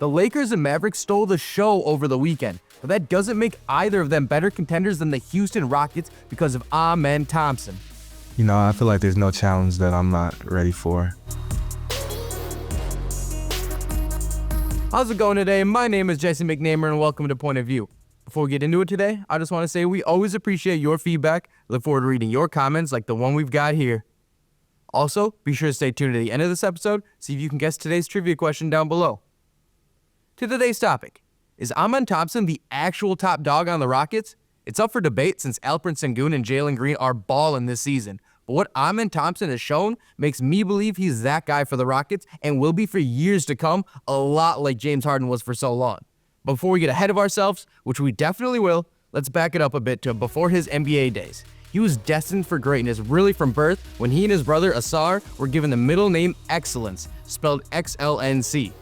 The Lakers and Mavericks stole the show over the weekend, but that doesn't make either of them better contenders than the Houston Rockets because of Amen Thompson. You know, I feel like there's no challenge that I'm not ready for. How's it going today? My name is Jesse McNamer and welcome to Point of View. Before we get into it today, I just want to say we always appreciate your feedback. Look forward to reading your comments like the one we've got here. Also, be sure to stay tuned to the end of this episode, see if you can guess today's trivia question down below. To today's topic, is Amen Thompson the actual top dog on the Rockets? It's up for debate since Alperen, Sengun, and Jalen Green are balling this season. But what Amen Thompson has shown makes me believe he's that guy for the Rockets and will be for years to come, a lot like James Harden was for so long. Before we get ahead of ourselves, which we definitely will, let's back it up a bit to before his NBA days. He was destined for greatness really from birth when he and his brother Asar were given the middle name Excellence, spelled XLNC.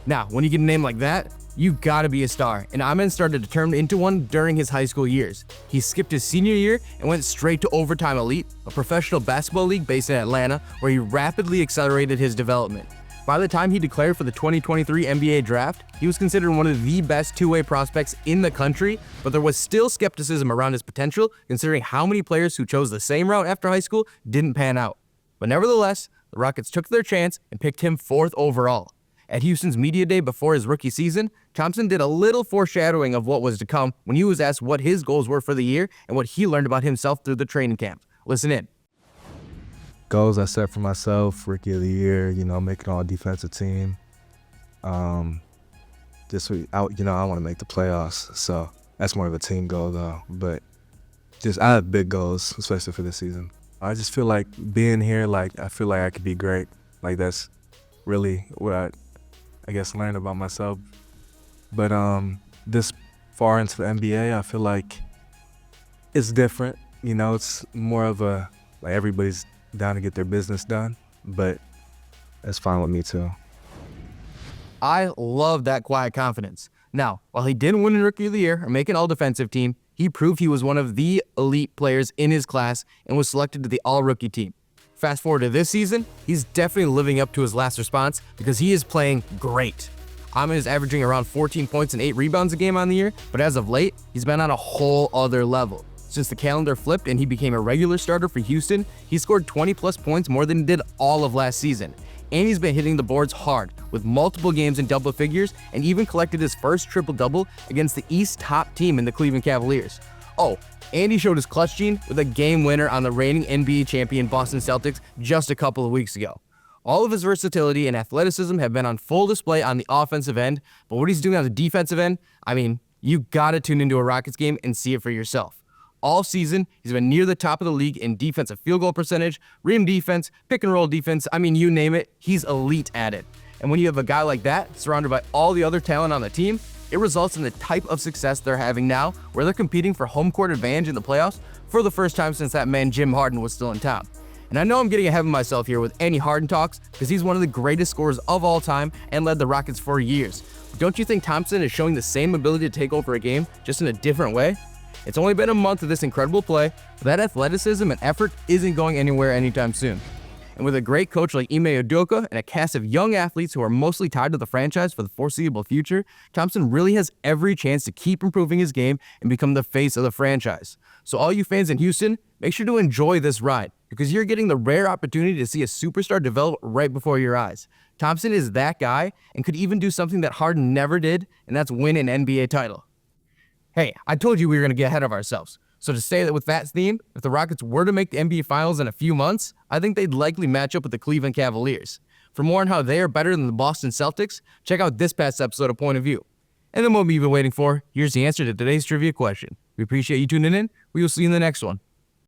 Now, when you get a name like that, you gotta be a star, and Amen started to turn into one during his high school years. He skipped his senior year and went straight to Overtime Elite, a professional basketball league based in Atlanta, where he rapidly accelerated his development. By the time he declared for the 2023 NBA draft, he was considered one of the best two-way prospects in the country, but there was still skepticism around his potential, considering how many players who chose the same route after high school didn't pan out. But nevertheless, the Rockets took their chance and picked him 4th overall. At Houston's media day before his rookie season, Thompson did a little foreshadowing of what was to come when he was asked what his goals were for the year and what he learned about himself through the training camp. Listen in. Goals I set for myself, rookie of the year, making all defensive team. I want to make the playoffs, so that's more of a team goal though. But I have big goals, especially for this season. I just feel like being here, I feel like I could be great. That's really what I guess learned about myself. But this far into the NBA, I feel like it's different. It's more of a everybody's down to get their business done, but that's fine with me too. I love that quiet confidence. Now, while he didn't win Rookie of the Year or make an all-defensive team, he proved he was one of the elite players in his class and was selected to the all-rookie team. Fast forward to this season, he's definitely living up to his last response because he is playing great. Amen is averaging around 14 points and 8 rebounds a game on the year, but as of late, he's been on a whole other level. Since the calendar flipped and he became a regular starter for Houston, he scored 20-plus points more than he did all of last season. And he's been hitting the boards hard, with multiple games in double figures, and even collected his first triple-double against the East top team in the Cleveland Cavaliers. Oh, and he showed his clutch gene with a game winner on the reigning NBA champion Boston Celtics just a couple of weeks ago. All of his versatility and athleticism have been on full display on the offensive end, but what he's doing on the defensive end, you gotta tune into a Rockets game and see it for yourself. All season, he's been near the top of the league in defensive field goal percentage, rim defense, pick and roll defense, you name it, he's elite at it. And when you have a guy like that, surrounded by all the other talent on the team, it results in the type of success they're having now, where they're competing for home court advantage in the playoffs for the first time since that man Jim Harden was still in town. And I know I'm getting ahead of myself here with any Harden talks, because he's one of the greatest scorers of all time and led the Rockets for years. But don't you think Thompson is showing the same ability to take over a game, just in a different way? It's only been a month of this incredible play, but that athleticism and effort isn't going anywhere anytime soon. And with a great coach like Ime Udoka and a cast of young athletes who are mostly tied to the franchise for the foreseeable future, Thompson really has every chance to keep improving his game and become the face of the franchise. So all you fans in Houston, make sure to enjoy this ride, because you're getting the rare opportunity to see a superstar develop right before your eyes. Thompson is that guy and could even do something that Harden never did, and that's win an NBA title. Hey, I told you we were going to get ahead of ourselves. So to say that with that theme, if the Rockets were to make the NBA Finals in a few months, I think they'd likely match up with the Cleveland Cavaliers. For more on how they are better than the Boston Celtics, check out this past episode of Point of View. And then what we've been waiting for, here's the answer to today's trivia question. We appreciate you tuning in. We will see you in the next one.